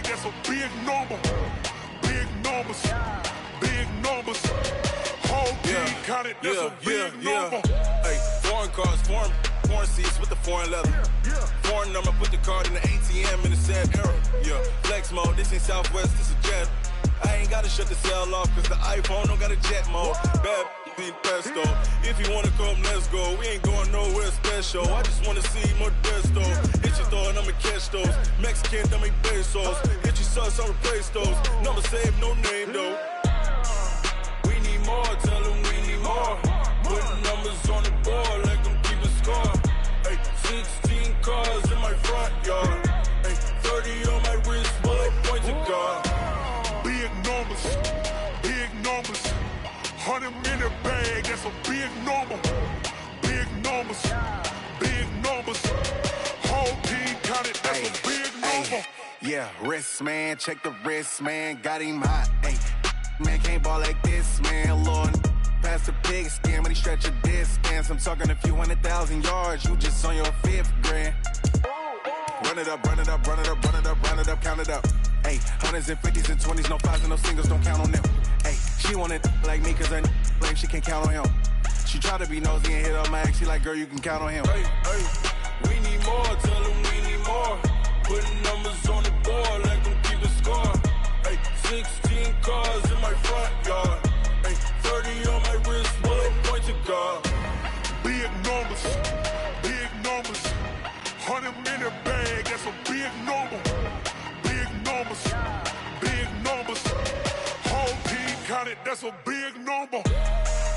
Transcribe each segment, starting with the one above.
bag, that's a big number. Big numbers, big numbers. Whole team counted, that's a big number. Hey, foreign cars, foreign seats with the foreign leather. Foreign number, put the card in the ATM in the sad era. Yeah, flex mode, this ain't Southwest, this a jet. I ain't gotta shut the cell off, cause the iPhone don't got a jet mode. Bad be pesto. If you wanna come, let's go. We ain't going nowhere special. I just wanna see Modesto. Hit your thought, I'ma catch those. Mexican, dummy pesos. Hit your sus, I'll replace those. Number saved, no name though. We need more, tell them we need more. Putting numbers on the board like I'm keeping score. Hey, 16 cars in my front yard. Hey, 30 on my wrist, bullet point to God. Big numbers, big numbers. 100 minute bag, that's a big number. Big numbers, big numbers. Whole team counted, that's a big number. Yeah, wrist man, check the wrist man, got him hot. Hey, man can't ball like this, man. Lord, past the pig skin, but he stretch a distance. I'm talking a few 100,000 yards, you just on your 5th grand. Run it up, run it up, run it up, run it up, run it up, count it up. Hey, hundreds and 50s and 20s, no 5s and no singles, don't count on them. Hey, she want it like me, cause her blame, she can't count on him. She try to be nosy and hit up my ex, she like, girl, you can count on him. Hey, hey, we need more, tell them we need more. Putting numbers on the board like I'm keeping score. Hey, 16 cars in my front yard. Hey, 30 on my wrist, bullet point to God. Big numbers, big numbers. 100 minute bag, that's a big number. Big numbers, big numbers. Whole team counted, that's a big number.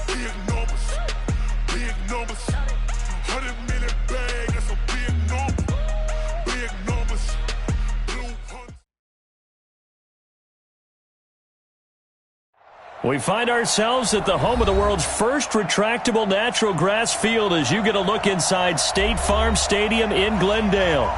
Big numbers, big numbers. 100 minute bag, that's a big number. Big numbers. Blue hunt. We find ourselves at the home of the world's first retractable natural grass field as you get a look inside State Farm Stadium in Glendale.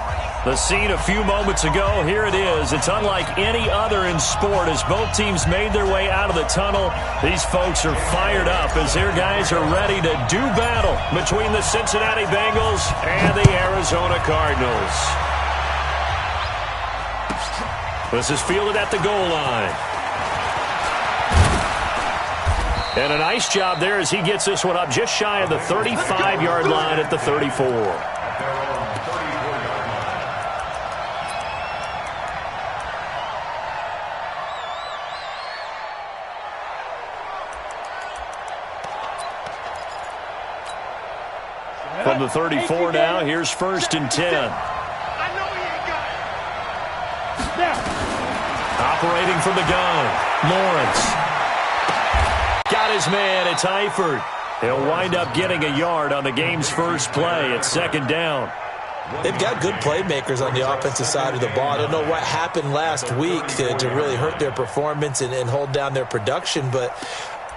The scene a few moments ago, here it is. It's unlike any other in sport as both teams made their way out of the tunnel. These folks are fired up as their guys are ready to do battle between the Cincinnati Bengals and the Arizona Cardinals. This is fielded at the goal line. And a nice job there as he gets this one up just shy of the 35-yard line at the 34. From the 34 now, here's 1st and 10. Operating from the gun, Lawrence. Got his man, it's Eifert. He'll wind up getting a yard on the game's first play. It's 2nd down. They've got good playmakers on the offensive side of the ball. I don't know what happened last week to really hurt their performance and hold down their production, but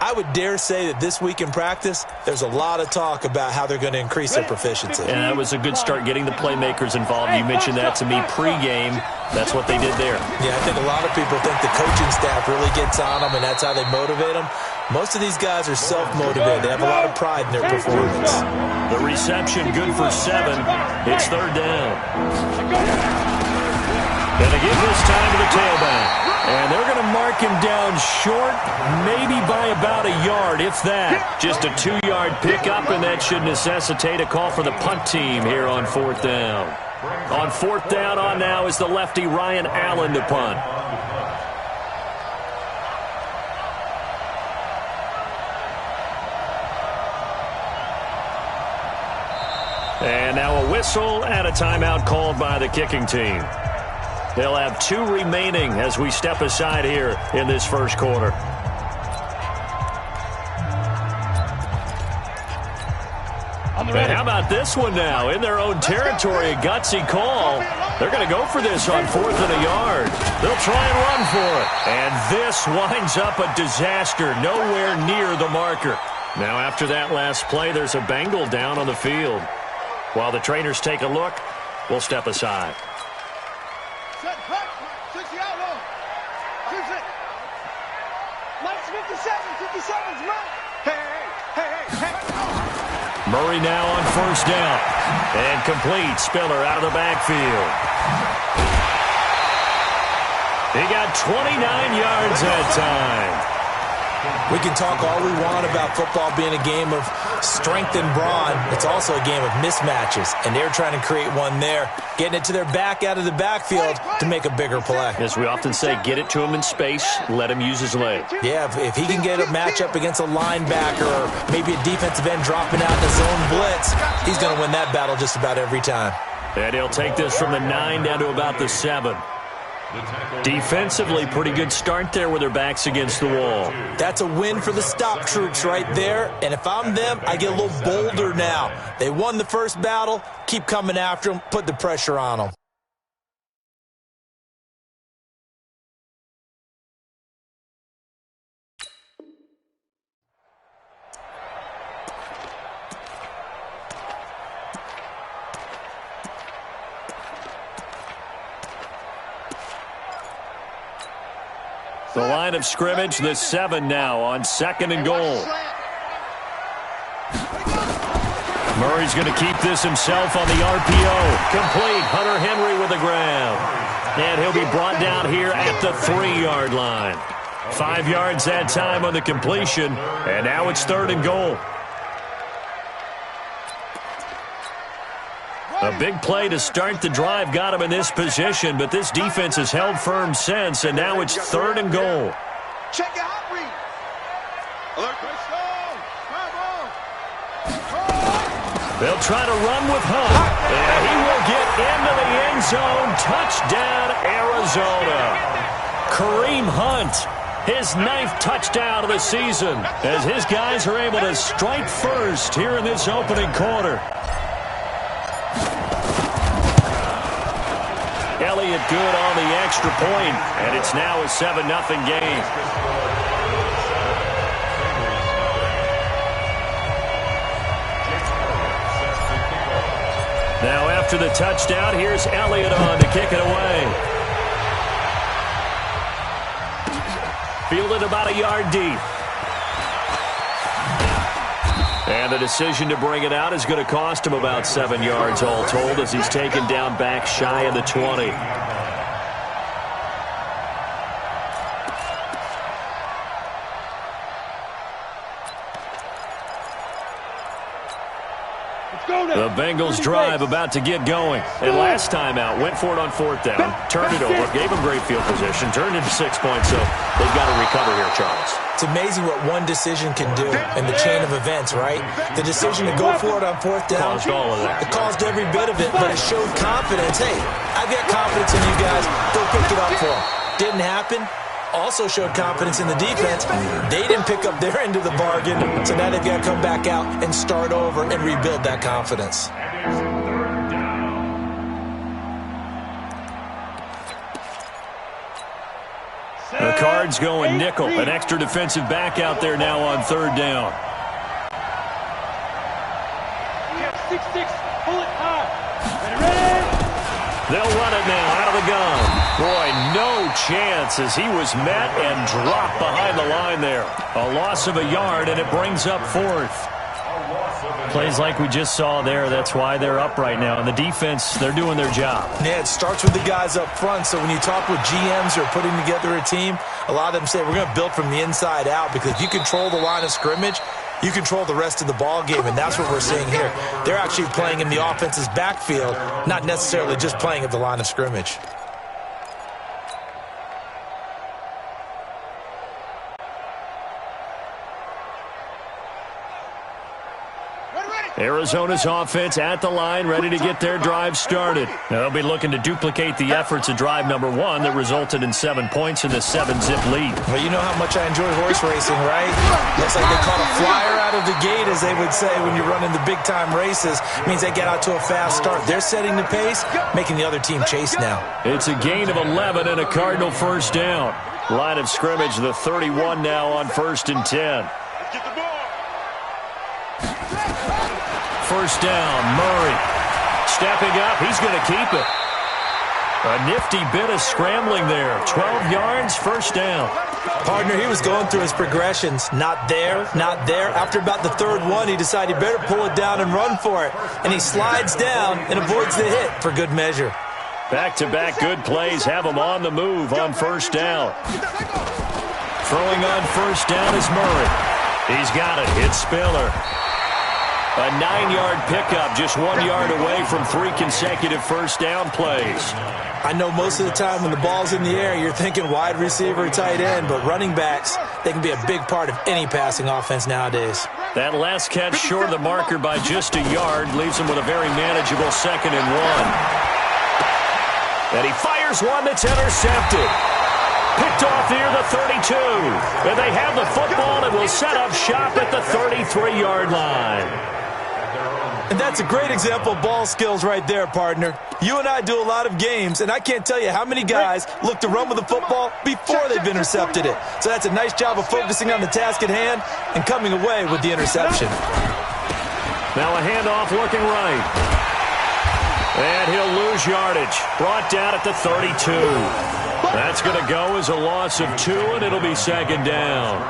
I would dare say that this week in practice, there's a lot of talk about how they're going to increase their proficiency. And that was a good start getting the playmakers involved. You mentioned that to me pregame. That's what they did there. Yeah, I think a lot of people think the coaching staff really gets on them, and that's how they motivate them. Most of these guys are self-motivated. They have a lot of pride in their performance. The reception good for 7. It's 3rd down. And again this time to the tailback. And they're going to mark him down short, maybe by about a yard, if that. Just a 2-yard pickup, and that should necessitate a call for the punt team here on 4th down. On 4th down on now is the lefty Ryan Allen to punt. And now a whistle and a timeout called by the kicking team. They'll have 2 remaining as we step aside here in this first quarter. And how about this one now? In their own territory, a gutsy call. They're going to go for this on 4th and a yard. They'll try and run for it. And this winds up a disaster, nowhere near the marker. Now after that last play, there's a Bengal down on the field. While the trainers take a look, we'll step aside. Murray now on 1st down. And complete. Spiller out of the backfield. He got 29 yards that time. We can talk all we want about football being a game of strength and brawn. It's also a game of mismatches, and they're trying to create one there, getting it to their back out of the backfield to make a bigger play. As we often say, get it to him in space, let him use his leg. Yeah, if he can get a matchup against a linebacker or maybe a defensive end dropping out in the zone blitz, he's going to win that battle just about every time. And he'll take this from the 9 down to about the 7. Defensively, pretty good start there with their backs against the wall. That's a win for the stop troops right there. And if I'm them, I get a little bolder now. They won the first battle. Keep coming after them. Put the pressure on them. The line of scrimmage, the 7 now on 2nd and goal. Murray's going to keep this himself on the RPO. Complete. Hunter Henry with the grab. And he'll be brought down here at the 3-yard line. 5 yards that time on the completion. And now it's 3rd and goal. A big play to start the drive got him in this position, but this defense has held firm since, and now it's 3rd and goal. Check it out, read. They'll try to run with Hunt, and he will get into the end zone. Touchdown, Arizona. Kareem Hunt, his 9th touchdown of the season, as his guys are able to strike first here in this opening quarter. Elliott good on the extra point, and it's now a 7-0 game. Now after the touchdown, here's Elliott on to kick it away. Fielded about a yard deep. And the decision to bring it out is going to cost him about 7 yards all told as he's taken down back shy of the 20. The Bengals drive about to get going. And last time out, went for it on 4th down, turned it over, gave them great field position, turned into 6 points, so they've got to recover here, Charles. It's amazing what one decision can do in the chain of events, right? The decision to go for it on 4th down, Caused all of that. It caused every bit of it, but it showed confidence. Hey, I've got confidence in you guys. Go pick it up for them. Didn't happen. Also showed confidence in the defense. They didn't pick up their end of the bargain, so now they've got to come back out and start over and rebuild that confidence. The Cards going nickel. An extra defensive back out there now on 3rd down. 6-6, pull it high. Ready? They'll run it now out of the gun. Boy, no chance as he was met and dropped behind the line there. A loss of a yard, and it brings up 4th. Plays like we just saw there, that's why they're up right now. And the defense, they're doing their job. Yeah, it starts with the guys up front. So when you talk with GMs who are putting together a team, a lot of them say we're going to build from the inside out, because if you control the line of scrimmage, you control the rest of the ball game, and that's what we're seeing here. They're actually playing in the offense's backfield, not necessarily just playing at the line of scrimmage. Arizona's offense at the line, ready to get their drive started. Now, they'll be looking to duplicate the efforts of drive number 1 that resulted in 7 points in the 7-zip lead. Well, you know how much I enjoy horse racing, right? Looks like they caught a flyer out of the gate, as they would say when you're running the big-time races. It means they get out to a fast start. They're setting the pace, making the other team chase now. It's a gain of 11 and a Cardinal first down. Line of scrimmage, the 31 now on 1st and 10. First down, Murray. Stepping up, he's going to keep it. A nifty bit of scrambling there. 12 yards, first down. Partner, he was going through his progressions. Not there, not there. After about the 3rd one, he decided he better pull it down and run for it. And he slides down and avoids the hit for good measure. Back-to-back good plays have him on the move on first down. Throwing on first down is Murray. He's got it. It's Spiller. A 9-yard pickup, just 1 yard away from 3 consecutive first down plays. I know most of the time when the ball's in the air, you're thinking wide receiver, tight end, but running backs, they can be a big part of any passing offense nowadays. That last catch short of the marker by just a yard leaves him with a very manageable 2nd and 1. And he fires one that's intercepted. Picked off near the 32. And they have the football and will set up shop at the 33-yard line. And that's a great example of ball skills right there, partner. You and I do a lot of games, and I can't tell you how many guys look to run with the football before they've intercepted it. So that's a nice job of focusing on the task at hand and coming away with the interception. Now a handoff looking right. And he'll lose yardage. Brought down at the 32. That's going to go as a loss of 2, and it'll be 2nd down.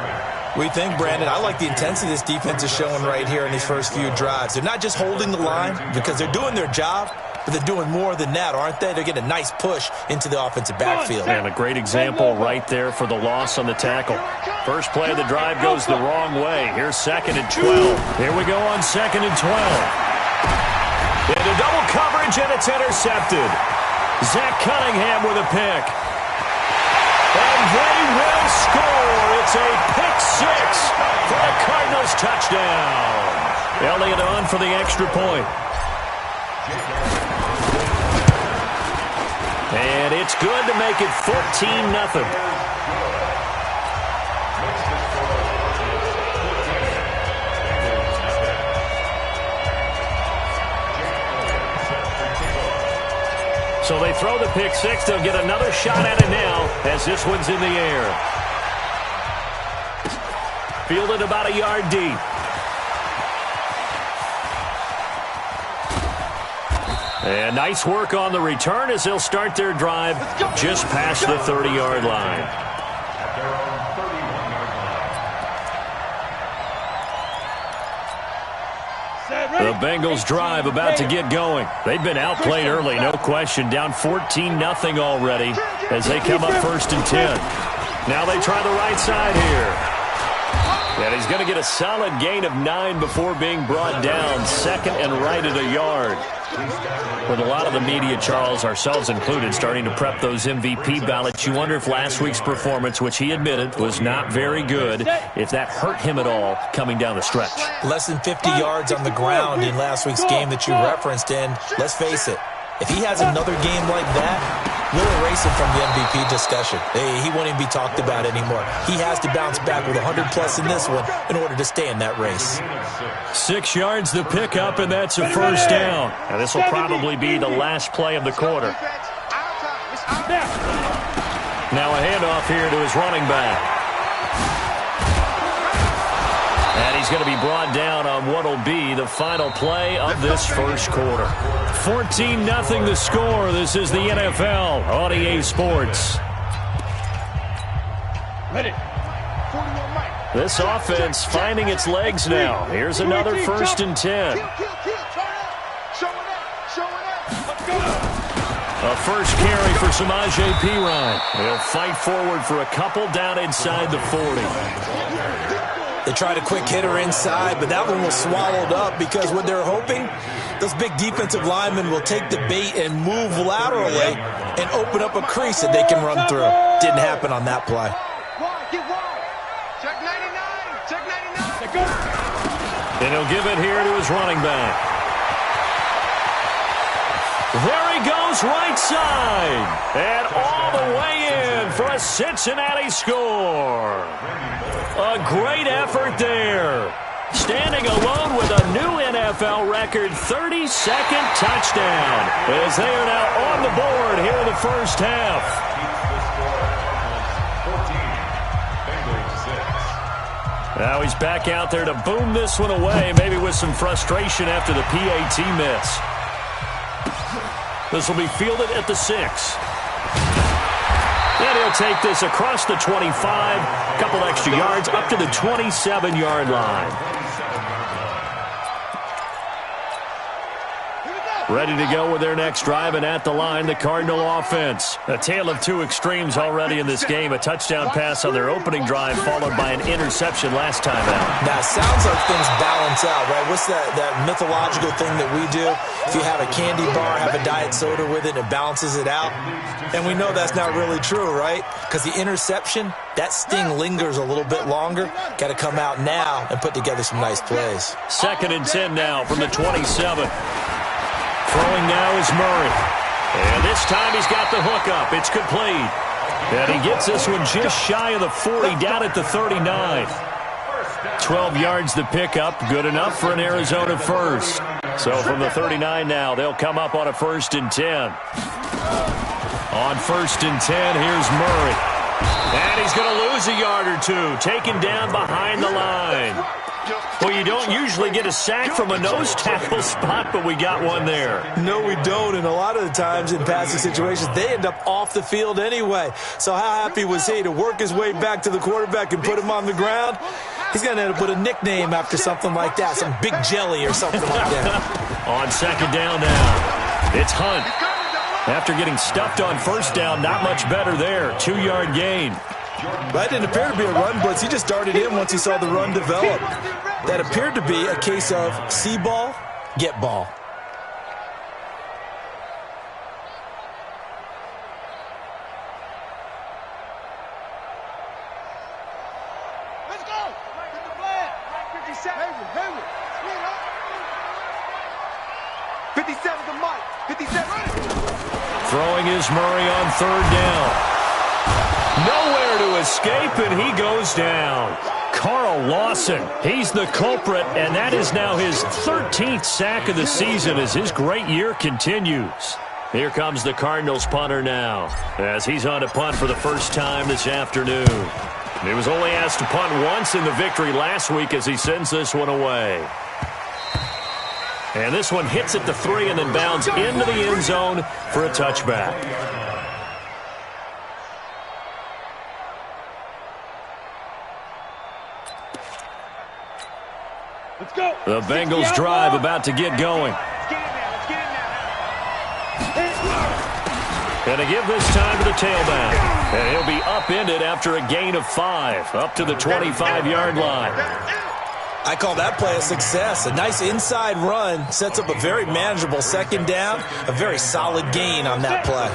We think, Brandon, I like the intensity this defense is showing right here in these first few drives. They're not just holding the line because they're doing their job, but they're doing more than that, aren't they? They're getting a nice push into the offensive backfield. And a great example right there for the loss on the tackle. First play of the drive goes the wrong way. Here's 2nd and 12. Here we go on 2nd and 12. Into double coverage, and it's intercepted. Zach Cunningham with a pick. And they will score. It's a pick 6 for the Cardinals touchdown. Elliott on for the extra point. And it's good to make it 14-0. So they throw the pick 6. They'll get another shot at it now as this one's in the air. Fielded about a yard deep. And nice work on the return as they'll start their drive just past the 30-yard line. The Bengals drive about to get going. They've been outplayed early, no question. Down 14-0 already as they come up 1st and 10. Now they try the right side here. And he's going to get a solid gain of 9 before being brought down. 2nd and right at a yard. With a lot of the media, Charles, ourselves included, starting to prep those MVP ballots, you wonder if last week's performance, which he admitted was not very good, if that hurt him at all coming down the stretch. Less than 50 yards on the ground in last week's game that you referenced, and let's face it, if he has another game like that, we'll erase him from the MVP discussion. He won't even be talked about anymore. He has to bounce back with 100+ in this one in order to stay in that race. 6 yards the pickup, and that's a first down. Now this will probably be the last play of the quarter. Now a handoff here to his running back. And he's going to be brought down on what will be the final play of this first quarter. 14-0 the score. This is the NFL on EA Sports. This offense finding its legs now. Here's another 1st and 10. A first carry for Samaje Perine. He'll fight forward for a couple down inside the 40. They tried a quick hitter inside, but that one was swallowed up because what they're hoping, those big defensive linemen will take the bait and move laterally and open up a crease that they can run through. Didn't happen on that play. And he'll give it here to his running back. There he goes, right side. And all the way in for a Cincinnati score. A great effort there. Standing alone with a new NFL record 32nd touchdown as they are now on the board here in the first half. Now he's back out there to boom this one away, maybe with some frustration after the PAT miss. This will be fielded at the 6. And he'll take this across the 25, a couple extra yards, up to the 27-yard line. Ready to go with their next drive, and at the line, the Cardinal offense. A tale of two extremes already in this game. A touchdown pass on their opening drive, followed by an interception last time out. Now, it sounds like things balance out, right? What's that mythological thing that we do? If you have a candy bar, have a diet soda with it, it balances it out. And we know that's not really true, right? Because the interception, that sting lingers a little bit longer. Got to come out now and put together some nice plays. 2nd and 10 now from the 27. Throwing now is Murray. And this time he's got the hook up. It's complete. And he gets this one just shy of the 40, down at the 39. 12 yards the pickup, good enough for an Arizona first. So from the 39 now, they'll come up on a 1st and 10. On 1st and 10, here's Murray. And he's going to lose a yard or two, taken down behind the line. Well, you don't usually get a sack from a nose tackle spot, but we got one there. No, we don't, and a lot of the times in passing situations, they end up off the field anyway. So how happy was he to work his way back to the quarterback and put him on the ground? He's going to end up with a nickname after something like that, some Big Jelly or something like that. On 2nd down now, it's Hunt. After getting stuffed on 1st down, not much better there. 2-yard gain. That didn't appear to be a run blitz. He just darted in once he saw the run develop. That appeared to be a case of see ball, get ball. Let's go. Get the flag. 57. 57 to Mike. 57. Throwing is Murray on 3rd down. Nowhere to escape, and he goes down. Carl Lawson, he's the culprit, and that is now his 13th sack of the season as his great year continues. Here comes the Cardinals punter now, as he's on to punt for the first time this afternoon. He was only asked to punt once in the victory last week as he sends this one away. And this one hits at the 3 and then bounds into the end zone for a touchback. Let's go. The Bengals drive about to get going. Let's get in there. Let's get in there. And to give this time to the tailback. And he'll be upended after a gain of 5, up to the 25-yard line. I call that play a success. A nice inside run sets up a very manageable 2nd down. A very solid gain on that play.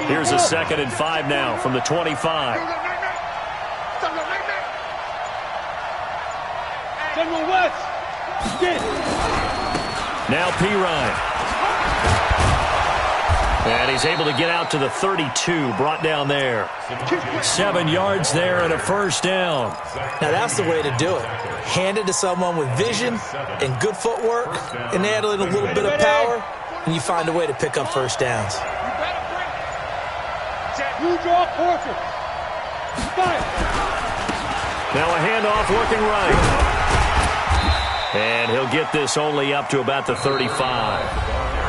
Here's a 2nd and 5 now from the 25. General West. Now Pirine. And he's able to get out to the 32, brought down there. 7 yards there and a 1st down. Now that's the way to do it. Hand it to someone with vision and good footwork, and add in a little bit of power, and you find a way to pick up 1st downs. You draw portrait. Now a handoff looking right. And he'll get this only up to about the 35.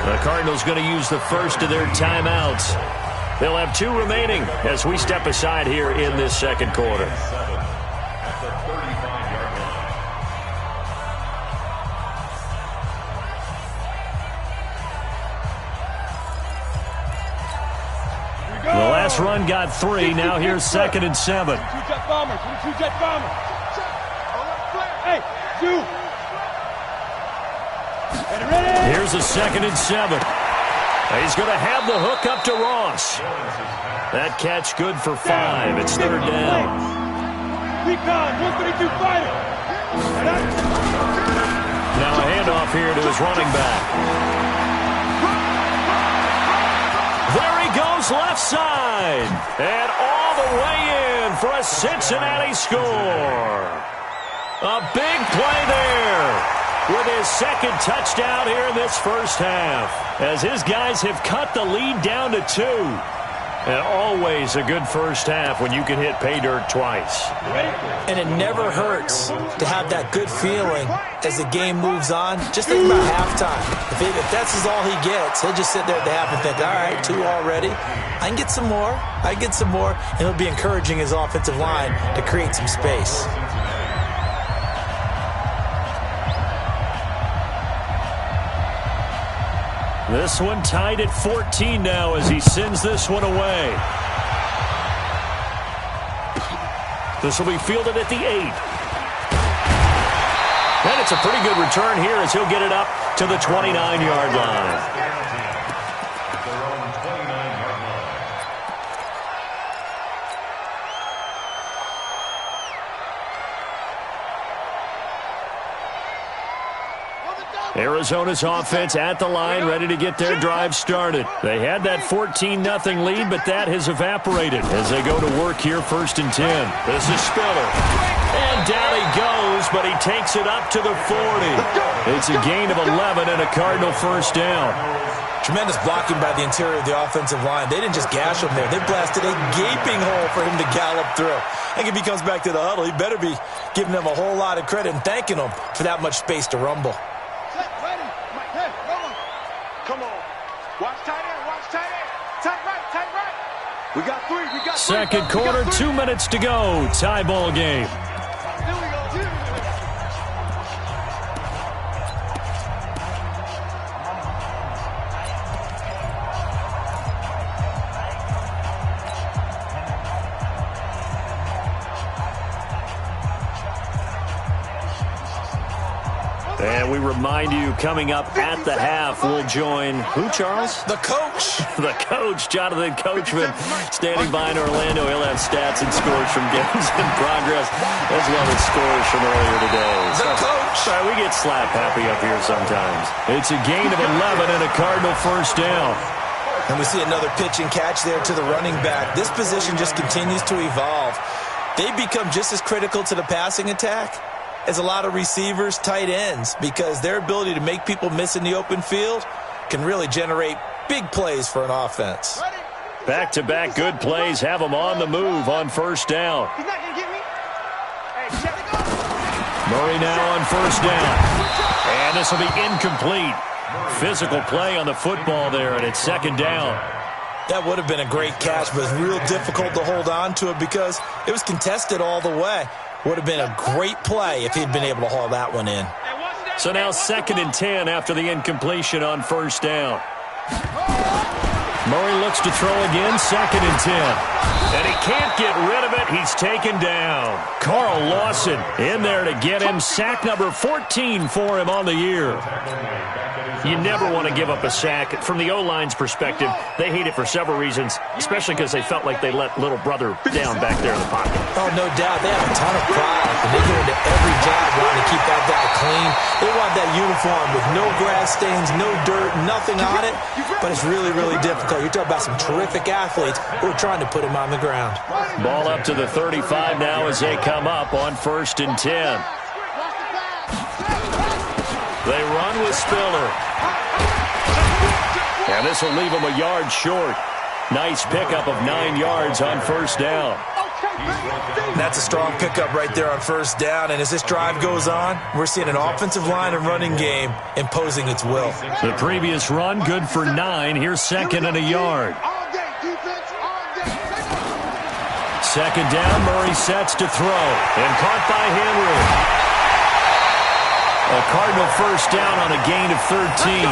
The Cardinals going to use the first of their timeouts. They'll have 2 remaining as we step aside here in this 2nd quarter. The last run got 3. Now here's 2nd and 7. 2 jet bombers. 2 jet bombers. Hey, 2. Here's a 2nd and 7. He's going to have the hook up to Ross. That catch good for 5. It's 3rd down. Recon, 132 fighter. Now a handoff here to his running back. There he goes left side. And all the way in for a Cincinnati score. A big play there with his 2nd touchdown here in this 1st half, as his guys have cut the lead down to 2. And always a good 1st half when you can hit pay dirt twice. And it never hurts to have that good feeling as the game moves on. Just think about halftime. If that's all he gets, he'll just sit there at the half and think, all right, 2 already. I can get some more. I can get some more. And he'll be encouraging his offensive line to create some space. This one tied at 14 now as he sends this one away. This will be fielded at the 8. And it's a pretty good return here as he'll get it up to the 29-yard line. Arizona's offense at the line, ready to get their drive started. They had that 14-0 lead, but that has evaporated as they go to work here, 1st and 10. This is Spiller. And down he goes, but he takes it up to the 40. It's a gain of 11 and a Cardinal first down. Tremendous blocking by the interior of the offensive line. They didn't just gash him there. They blasted a gaping hole for him to gallop through. I think if he comes back to the huddle, he better be giving them a whole lot of credit and thanking them for that much space to rumble. Come on. Watch tight end. Watch tight end. Tight right. Tight right. We got 3. We got 3. Second quarter, 2 minutes to go. Tie ball game. Here we go. And we remind you, coming up at the half, we'll join who, Charles? The coach. The coach, Jonathan Coachman, standing by in Orlando. He'll have stats and scores from games in progress, as well as scores from earlier today. The coach. Sorry, we get slap happy up here sometimes. It's a gain of 11 and a Cardinal first down. And we see another pitch and catch there to the running back. This position just continues to evolve. They become just as critical to the passing attack as a lot of receivers, tight ends, because their ability to make people miss in the open field can really generate big plays for an offense. Back-to-back good plays have them on the move on first down. He's not going to get me. Hey, check it out. Murray now on first down. And this will be incomplete. Physical play on the football there, and it's second down. That would have been a great catch, but it's real difficult to hold on to it because it was contested all the way. Would have been a great play if he'd been able to haul that one in. So now 2nd and 10 after the incompletion on first down. Murray looks to throw again, 2nd and 10. And he can't get rid of it. He's taken down. Carl Lawson in there to get him. Sack number 14 for him on the year. You never want to give up a sack. From the O-line's perspective, they hate it for several reasons, especially because they felt like they let little brother down back there in the pocket. Oh, no doubt. They have a ton of pride, and they go into every job wanting to keep that guy clean. They want that uniform with no grass stains, no dirt, nothing on it, but it's really, really difficult. You're talking about some terrific athletes who are trying to put him on the ground. Ball up to the 35 now as they come up on 1st and 10. They run with Spiller. And this will leave him a yard short. Nice pickup of 9 yards on first down. That's a strong pickup right there on first down. And as this drive goes on, we're seeing an offensive line and running game imposing its will. The previous run, good for 9. Here's 2nd and a yard. Second down, Murray sets to throw. And caught by Henry. A Cardinal first down on a gain of 13.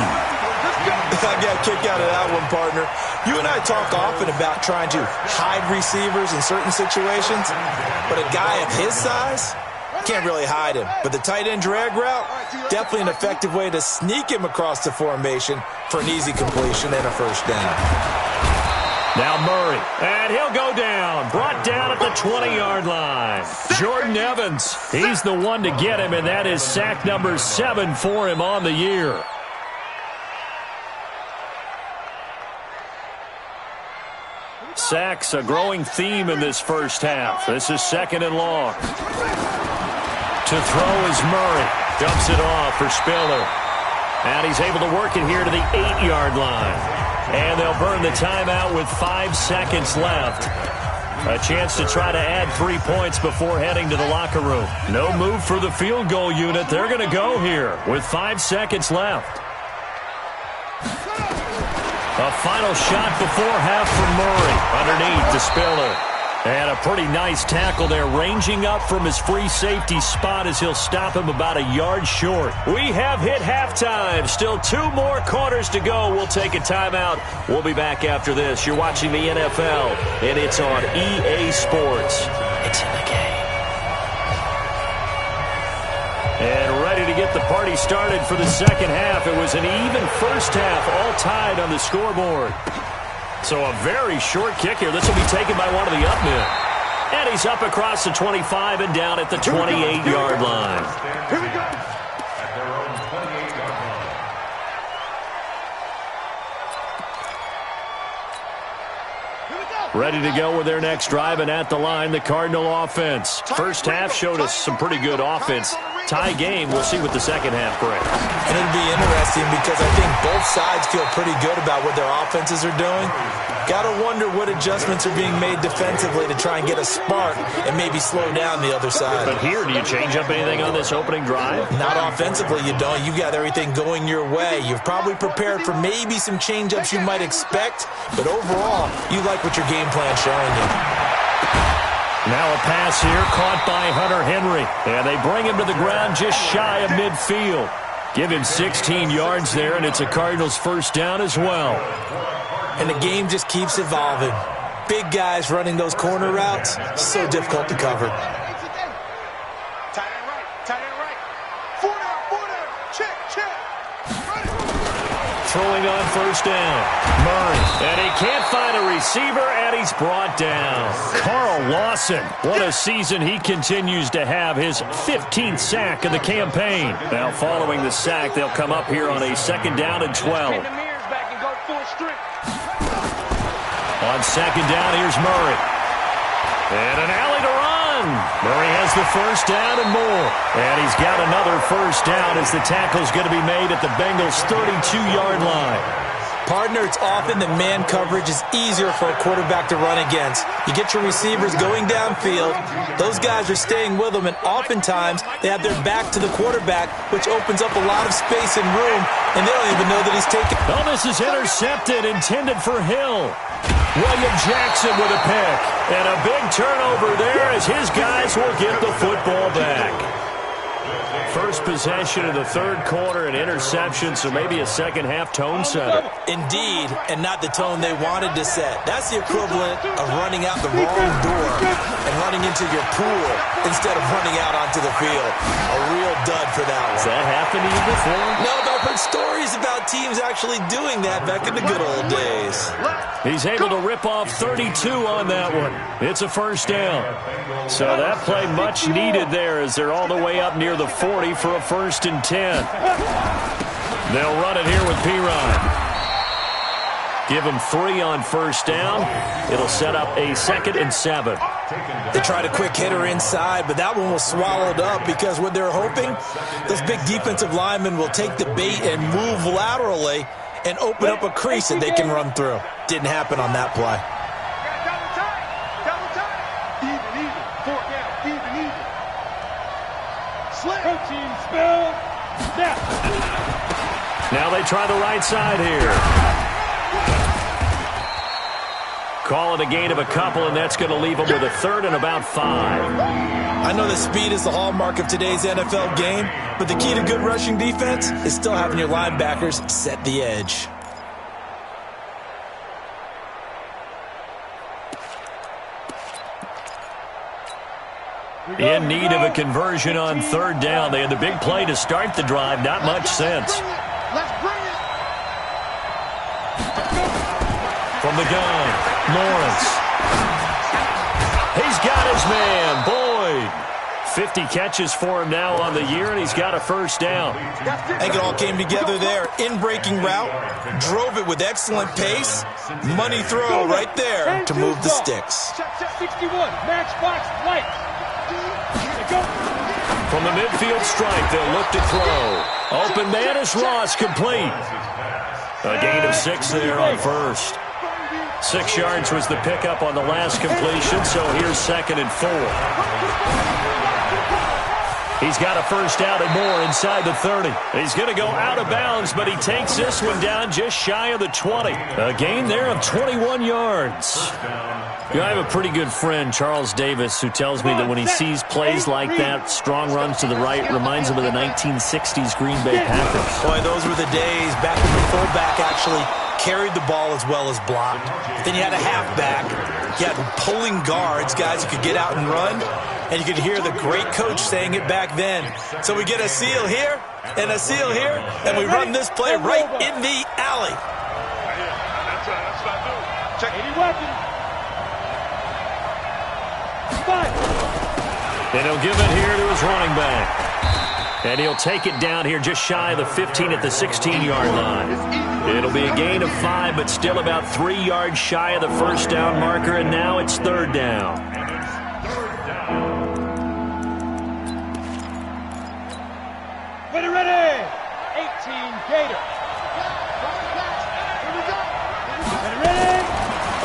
I got a kick out of that one, partner. You and I talk often about trying to hide receivers in certain situations, but a guy of his size can't really hide him. But the tight end drag route, definitely an effective way to sneak him across the formation for an easy completion and a first down. Now Murray, and he'll go down. Brought down at the 20-yard line. Jordan Evans, he's the one to get him, and that is sack number 7 for him on the year. Sacks, a growing theme in this first half. This is 2nd and long. To throw is Murray. Dumps it off for Spiller. And he's able to work it here to the 8-yard line. And they'll burn the timeout with 5 seconds left. A chance to try to add 3 points before heading to the locker room. No move for the field goal unit. They're going to go here with 5 seconds left. A final shot before half from Murray. Underneath to Spiller. And a pretty nice tackle there, ranging up from his free safety spot as he'll stop him about a yard short. We have hit halftime. Still 2 more quarters to go. We'll take a timeout. We'll be back after this. You're watching the NFL, and it's on EA Sports. It's in the game. And ready to get the party started for the second half. It was an even first half, all tied on the scoreboard. So a very short kick here. This will be taken by one of the up men. And he's up across the 25 and down at the 28-yard line. Here we go. At their own 28-yard line. Ready to go with their next drive, and at the line, the Cardinal offense. First half showed us some pretty good offense. Tie game. We'll see what the second half brings. And it'll be interesting because I think both sides feel pretty good about what their offenses are doing. Got to wonder what adjustments are being made defensively to try and get a spark and maybe slow down the other side. But here, do you change up anything on this opening drive? Not offensively, you don't. You've got everything going your way. You've probably prepared for maybe some change-ups you might expect, but overall, you like what your game plan's showing you. Now a pass here caught by Hunter Henry. And they bring him to the ground just shy of midfield. Give him 16 yards there, and it's a Cardinals first down as well. And the game just keeps evolving. Big guys running those corner routes, so difficult to cover. Tight end right. 4 down. Check. Throwing on first down. Murray. And he can't find a receiver, and he's brought down. Carl Lawson. What a season he continues to have. His 15th sack of the campaign. Now following the sack, they'll come up here on a second down and 12. On second down, here's Murray. And an alley to run. Murray has the first down and more. And he's got another first down as the tackle's going to be made at the Bengals' 32-yard line. Partner, it's often that man coverage is easier for a quarterback to run against. You get your receivers going downfield. Those guys are staying with them, and oftentimes they have their back to the quarterback, which opens up a lot of space and room, and they don't even know that he's taken. Oh, this is intercepted, intended for Hill. William Jackson with a pick. And a big turnover there as his guys will get the football back. First possession of the third quarter, an interception, so maybe a second-half tone setter. Indeed, and not the tone they wanted to set. That's the equivalent of running out the wrong door and running into your pool instead of running out onto the field. A real dud for that one. Has that happened to you before? No, but I've heard stories about teams actually doing that back in the good old days. He's able to rip off 32 on that one. It's a first down. So that play much needed there as they're all the way up near the 40 for a 1st and 10. They'll run it here with P-Ryan. Give him 3 on first down. It'll set up a 2nd and 7. They tried a quick hitter inside, but that one was swallowed up because what they're hoping, those big defensive linemen will take the bait and move laterally and open up a crease that they can run through. Didn't happen on that play. Double time. Even. 4 down. Even. Slip. Protein spell. Snap. Now they try the right side here. Call it a gain of a couple, and that's going to leave them with a 3rd and about 5. I know that speed is the hallmark of today's NFL game, but the key to good rushing defense is still having your linebackers set the edge. In need of a conversion on 3rd down. They had the big play to start the drive. Not much sense. Let's bring it. From the gun, Lawrence. He's got his man, Boyd. 50 catches for him now on the year, and he's got a first down. I think it all came together there. In-breaking route, drove it with excellent pace. Money throw right there to move the sticks. Check 61, matchbox light. From the midfield stripe, they'll look to throw. Open man is Ross, complete. A gain of 6 there on first. 6 yards was the pickup on the last completion, so here's 2nd and 4. He's got a first down and more inside the 30. He's going to go out of bounds, but he takes this one down just shy of the 20. A gain there of 21 yards. You know, I have a pretty good friend, Charles Davis, who tells me that when he sees plays like that, strong runs to the right, reminds him of the 1960s Green Bay Packers. Boy, those were the days back when the fullback actually carried the ball as well as blocked. Then you had a halfback. You had pulling guards, guys who could get out and run. And you could hear the great coach saying it back then. So we get a seal here and a seal here, and we run this play right in the alley. That's right. That's what I do. Check 80 weapons. And he'll give it here to his running back. And he'll take it down here just shy of the 15 at the 16-yard line. It'll be a gain of 5, but still about 3 yards shy of the first down marker, and now it's third down. Ready. 18 Gator. Ready.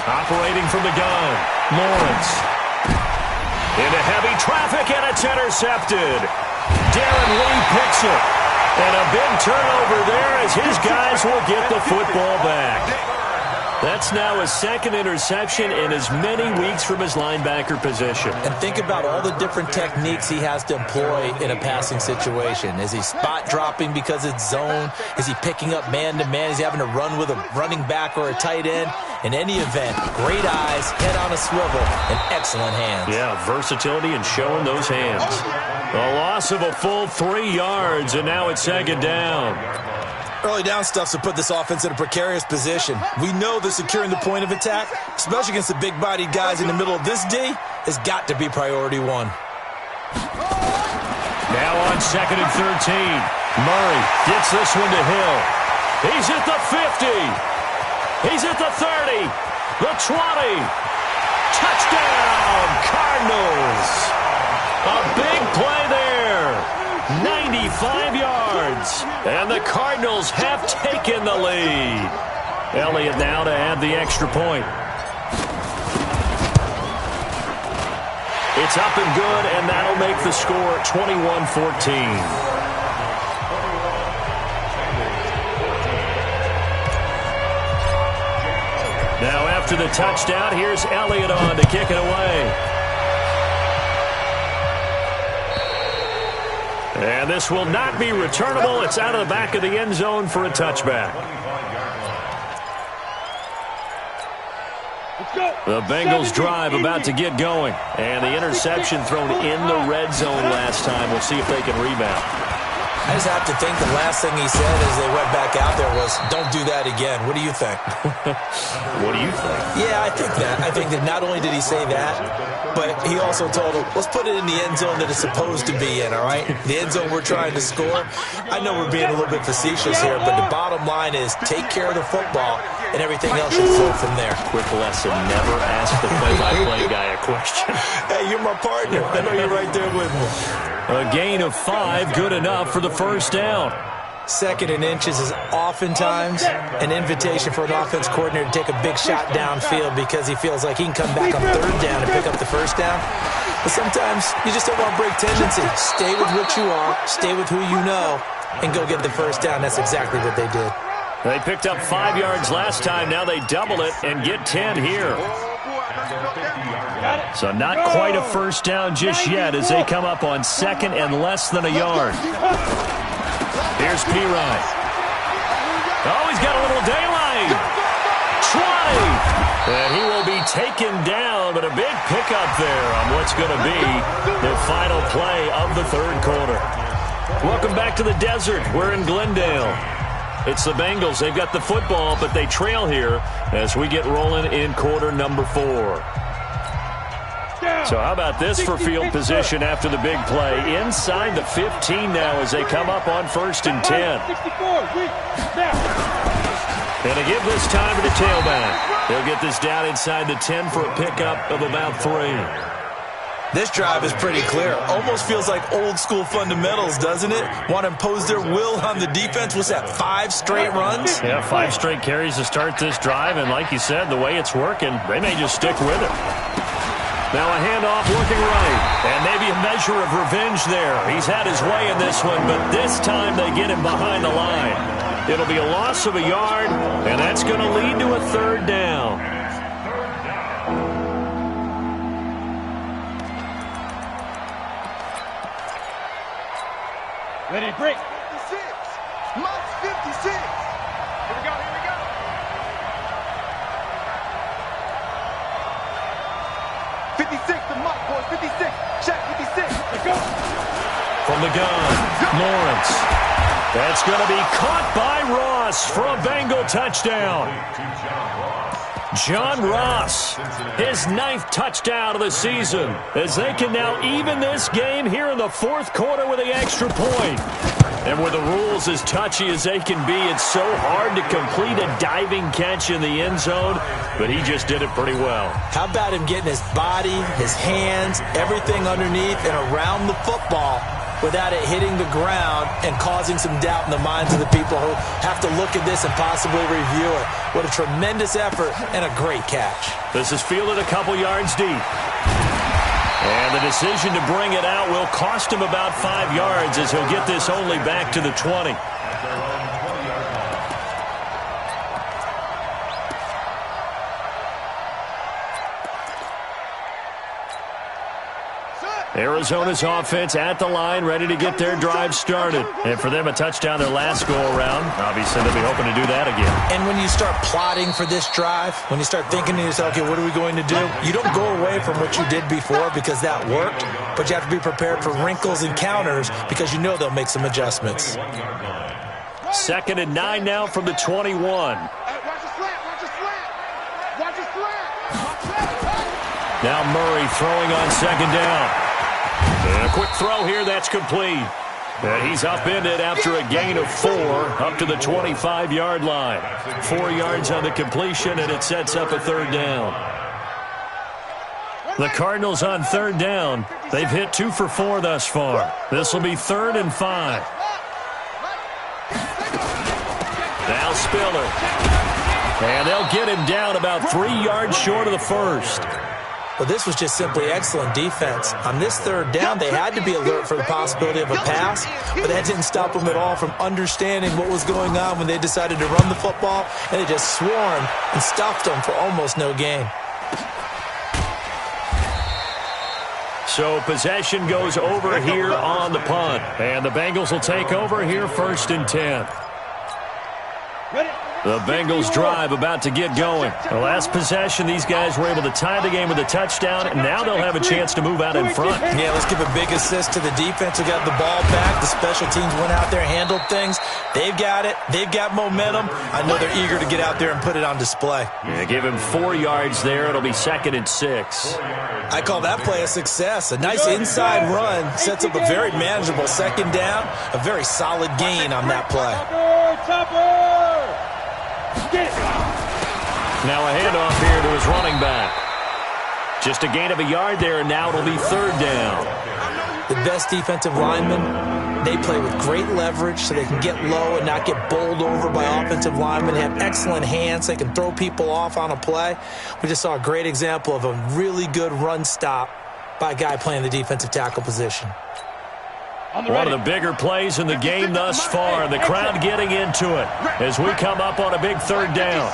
Operating from the gun, Lawrence. Into heavy traffic, and it's intercepted. Darren Lee picks it. And a big turnover there as his guys will get the football back. That's now his second interception in as many weeks from his linebacker position. And think about all the different techniques he has to employ in a passing situation. Is he spot dropping because it's zone? Is he picking up man-to-man? Is he having to run with a running back or a tight end? In any event, great eyes, head on a swivel, and excellent hands. Yeah, versatility and showing those hands. A loss of a full 3 yards, and now it's second down. Early down stuffs will put this offense in a precarious position. We know that securing the point of attack, especially against the big-bodied guys in the middle of this D, has got to be priority one. Now on second and 13. Murray gets this one to Hill. He's at the 50. He's at the 30. The 20. Touchdown, Cardinals. A big play there. 95 yards. And the Cardinals have taken the lead. Elliott now to add the extra point. It's up and good, and that'll make the score 21-14. Now after the touchdown, here's Elliott on to kick it away. And this will not be returnable. It's out of the back of the end zone for a touchback. The Bengals drive about to get going. And the interception thrown in the red zone last time. We'll see if they can rebound. I just have to think the last thing he said as they went back out there was, don't do that again. What do you think? What do you think? Yeah, I think that. I think that not only did he say that, but he also told him, let's put it in the end zone that it's supposed to be in, all right? The end zone we're trying to score. I know we're being a little bit facetious here, but the bottom line is take care of the football, and everything else should flow from there. Quick lesson, never ask the play-by-play guy a question. Hey, you're my partner. I know you're right there with me. A gain of 5, good enough for the first down. Second and inches is oftentimes an invitation for an offense coordinator to take a big shot downfield because he feels like he can come back on third down and pick up the first down. But sometimes you just don't want to break tendency. Stay with what you are, stay with who you know, and go get the first down. That's exactly what they did. They picked up 5 yards last time. Now they double it and get 10 here. So not quite a first down just yet as they come up on second and less than a yard. Here's P-Ryan. Oh, he's got a little daylight. 20. And he will be taken down, but a big pickup there on what's going to be the final play of the third quarter. Welcome back to the desert. We're in Glendale. It's the Bengals. They've got the football, but they trail here as we get rolling in quarter number 4. So how about this for field position after the big play? Inside the 15 now as they come up on first and 10. And to give this time to the tailback. They'll get this down inside the 10 for a pickup of about 3. This drive is pretty clear. Almost feels like old school fundamentals, doesn't it? Want to impose their will on the defense. What's that, 5 straight runs? Yeah, 5 straight carries to start this drive. And like you said, the way it's working, they may just stick with it. Now a handoff looking right. And maybe a measure of revenge there. He's had his way in this one, but this time they get him behind the line. It'll be a loss of a yard, and that's going to lead to a third down. Ready, break. 56. Mike's 56. Here we go, here we go. 56 to Mike, boys. 56. Check, 56. Let's go. From the gun, Lawrence. That's going to be caught by Ross for a Bengal touchdown. John Ross, his 9th touchdown of the season, as they can now even this game here in the 4th quarter with the extra point. And with the rules as touchy as they can be, it's so hard to complete a diving catch in the end zone, but he just did it pretty well. How about him getting his body, his hands, everything underneath and around the football without it hitting the ground and causing some doubt in the minds of the people who have to look at this and possibly review it. What a tremendous effort and a great catch. This is fielded a couple yards deep. And the decision to bring it out will cost him about 5 yards as he'll get this only back to the 20. Arizona's offense at the line, ready to get their drive started. And for them, a touchdown their last go-around. Obviously, they'll be hoping to do that again. And when you start plotting for this drive, when you start thinking to yourself, okay, what are we going to do? You don't go away from what you did before because that worked, but you have to be prepared for wrinkles and counters because you know they'll make some adjustments. 2nd and 9 now from the 21. Watch the slant, watch the slant. Watch the slant. Now Murray throwing on 2nd down. And a quick throw here, that's complete. And he's upended after a gain of 4 up to the 25-yard line. 4 yards on the completion, and it sets up a third down. The Cardinals on 3rd down. They've hit 2 for 4 thus far. This will be 3rd and 5. Now Spiller. And they'll get him down about 3 yards short of the first. Well, this was just simply excellent defense. On this 3rd down, they had to be alert for the possibility of a pass, but that didn't stop them at all from understanding what was going on when they decided to run the football, and they just swarmed and stuffed them for almost no gain. So possession goes over here on the punt, and the Bengals will take over here 1st and 10. The Bengals drive about to get going. The last possession, these guys were able to tie the game with a touchdown, and now they'll have a chance to move out in front. Yeah, let's give a big assist to the defense who got the ball back. The special teams went out there, handled things. They've got it. They've got momentum. I know they're eager to get out there and put it on display. Yeah, give him 4 yards there. It'll be 2nd and 6. I call that play a success. A nice inside run sets up a very manageable 2nd down. A very solid gain on that play. Now a handoff here to his running back. Just a gain of a yard there, and now it'll be 3rd down. The best defensive linemen, they play with great leverage so they can get low and not get bowled over by offensive linemen. They have excellent hands. They can throw people off on a play. We just saw a great example of a really good run stop by a guy playing the defensive tackle position. One of the bigger plays in the game thus far, and the crowd getting into it as we come up on a big 3rd down.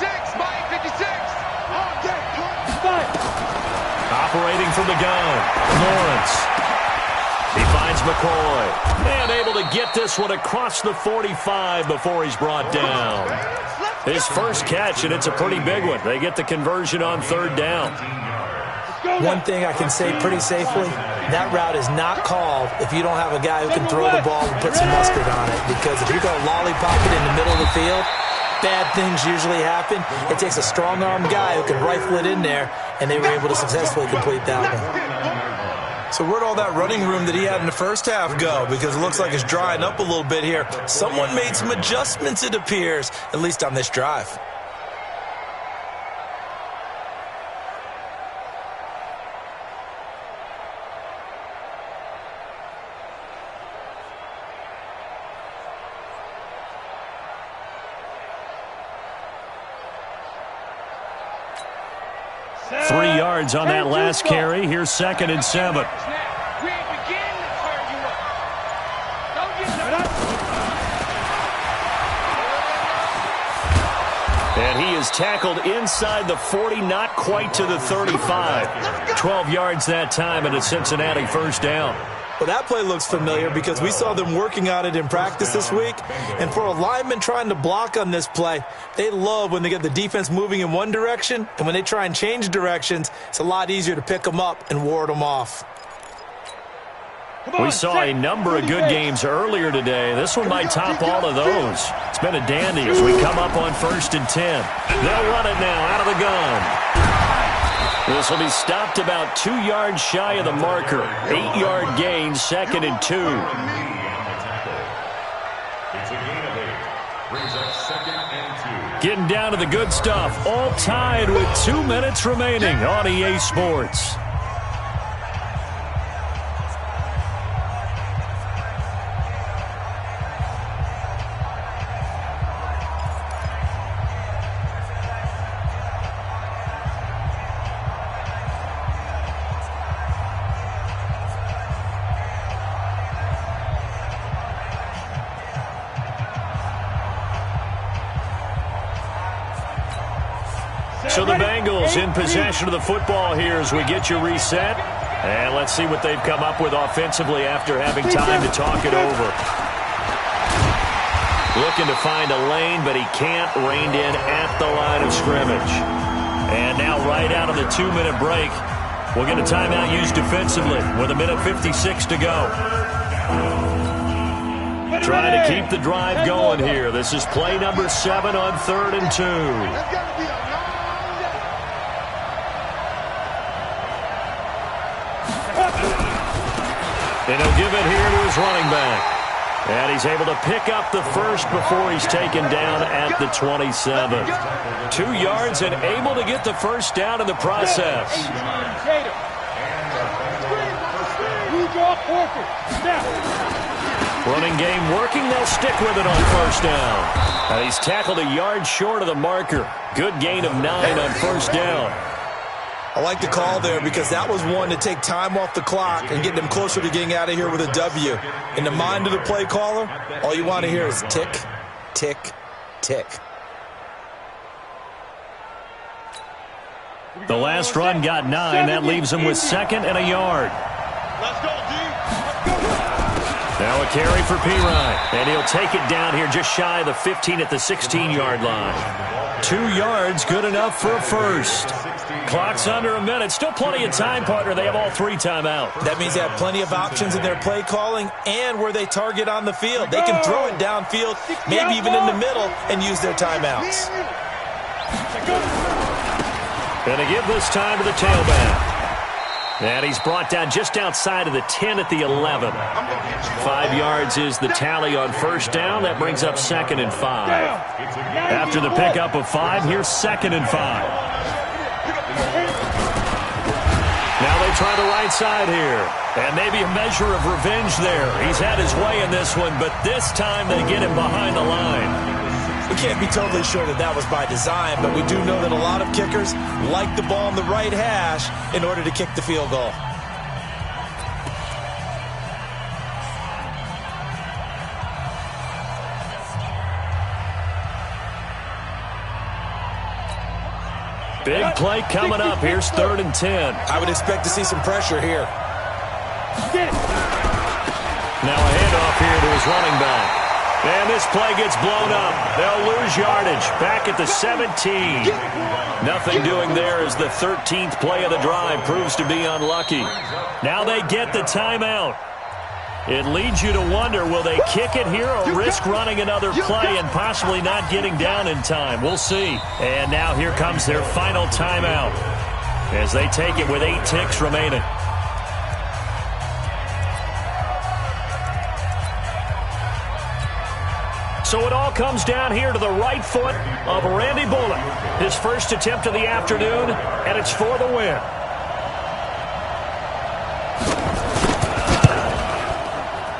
Operating from the gun, Lawrence. He finds McCoy, and able to get this one across the 45 before he's brought down. His first catch, and it's a pretty big one. They get the conversion on 3rd down. One thing I can say pretty safely, that route is not called if you don't have a guy who can throw the ball and put some mustard on it. Because if you're going to lollipop it in the middle of the field, bad things usually happen. It takes a strong-armed guy who can rifle it in there, and they were able to successfully complete that one. So where'd all that running room that he had in the first half go? Because it looks like it's drying up a little bit here. Someone made some adjustments, it appears, at least on this drive. 3 yards on that last carry. Here's 2nd and 7. And he is tackled inside the 40, not quite to the 35. 12 yards that time and a Cincinnati first down. Well, that play looks familiar because we saw them working on it in practice this week. And for a lineman trying to block on this play, they love when they get the defense moving in one direction. And when they try and change directions, it's a lot easier to pick them up and ward them off. We saw a number of good games earlier today. This one might top all of those. It's been a dandy as we come up on 1st and 10. They'll run it now out of the gun. This will be stopped about 2 yards shy of the marker. 8-yard gain, 2nd and 2. It's a gain of 8. Brings up 2nd and 2. Getting down to the good stuff. All tied with 2 minutes remaining on EA Sports. So the Bengals in possession of the football here as we get you reset. And let's see what they've come up with offensively after having time to talk it over. Looking to find a lane, but he can't. Reined in at the line of scrimmage. And now right out of the 2-minute break, we'll get a timeout used defensively with 1:56 to go. Trying to keep the drive going here. This is play number 7 on 3rd and 2. And he'll give it here to his running back. And he's able to pick up the first before he's taken down at the 27. 2 yards and able to get the first down in the process. Running game working. They'll stick with it on first down. And he's tackled a yard short of the marker. Good gain of 9 on first down. I like the call there because that was one to take time off the clock and get them closer to getting out of here with a W. In the mind of the play caller, all you want to hear is tick, tick, tick. The last run got 9. That leaves him with 2nd and a yard. Let's go, D. Now a carry for Pirine. And he'll take it down here just shy of the 15 at the 16-yard line. 2 yards, good enough for a first. Clock's under a minute. Still plenty of time, partner. They have all 3 timeouts. That means they have plenty of options in their play calling and where they target on the field. They can throw it downfield, maybe even in the middle, and use their timeouts. Going to give this time to the tailback. And he's brought down just outside of the 10 at the 11. 5 yards is the tally on first down. That brings up 2nd and 5. After the pickup of 5, here's 2nd and 5. Now they try the right side here. And maybe a measure of revenge there. He's had his way in this one, but this time they get him behind the line. We can't be totally sure that that was by design, but we do know that a lot of kickers like the ball in the right hash in order to kick the field goal. Big play coming up. Here's 3rd and 10. I would expect to see some pressure here. Now a handoff here to his running back. And this play gets blown up. They'll lose yardage. Back at the 17. Nothing doing there as the 13th play of the drive proves to be unlucky. Now they get the timeout. It leads you to wonder, will they kick it here or risk running another play and possibly not getting down in time? We'll see. And now here comes their final timeout as they take it with 8 ticks remaining. So it all comes down here to the right foot of Randy Bullock. His first attempt of the afternoon, and it's for the win.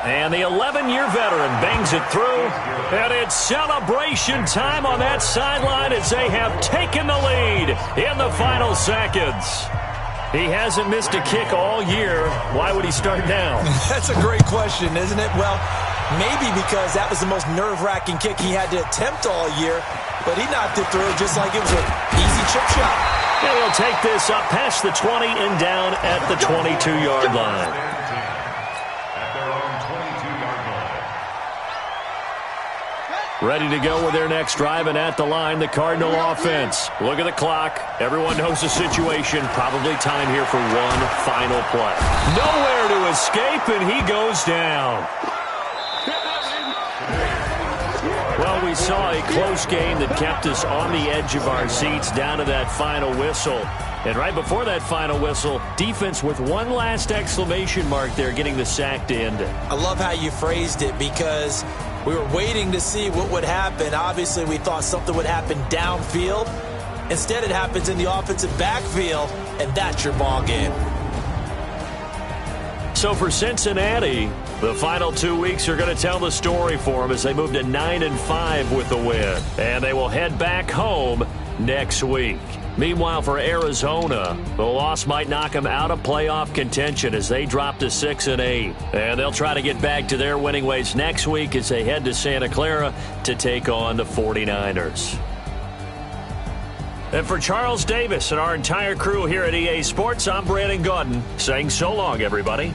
And the 11-year veteran bangs it through. And it's celebration time on that sideline as they have taken the lead in the final seconds. He hasn't missed a kick all year. Why would he start now? That's a great question, isn't it? Well, maybe because that was the most nerve-wracking kick he had to attempt all year, but he knocked it through just like it was an easy chip shot. And he'll take this up past the 20 and down at the 22-yard line. Ready to go with their next drive, and at the line, the Cardinal offense. Look at the clock. Everyone knows the situation. Probably time here for one final play. Nowhere to escape, and he goes down. Well, we saw a close game that kept us on the edge of our seats down to that final whistle. And right before that final whistle, defense with one last exclamation mark there, getting the sack to end it. I love how you phrased it because we were waiting to see what would happen. Obviously, we thought something would happen downfield. Instead, it happens in the offensive backfield, and that's your ball game. So for Cincinnati, the final 2 weeks are going to tell the story for them as they move to 9-5 with the win. And they will head back home next week. Meanwhile, for Arizona, the loss might knock them out of playoff contention as they drop to 6-8. And they'll try to get back to their winning ways next week as they head to Santa Clara to take on the 49ers. And for Charles Davis and our entire crew here at EA Sports, I'm Brandon Gaudin saying so long, everybody.